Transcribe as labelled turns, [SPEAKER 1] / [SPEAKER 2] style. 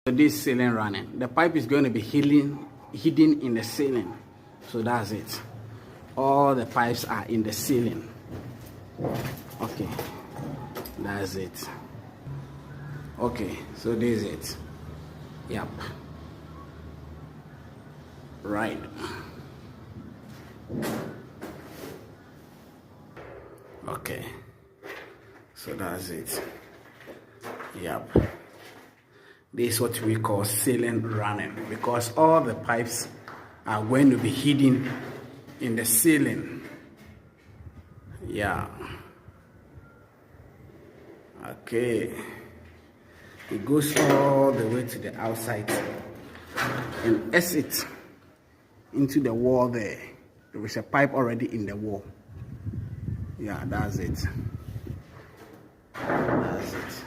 [SPEAKER 1] This ceiling running, the pipe is going to be hidden in the ceiling. So that's it. All the pipes are in the ceiling. Okay, that's it. Okay, so this is it. Yep. Right. Okay, so that's it. Yep. This is what we call ceiling running, because all the pipes are going to be hidden in the ceiling. Yeah. Okay. It goes all the way to the outside and exit into the wall there. There is a pipe already in the wall. Yeah, that's it. That's it.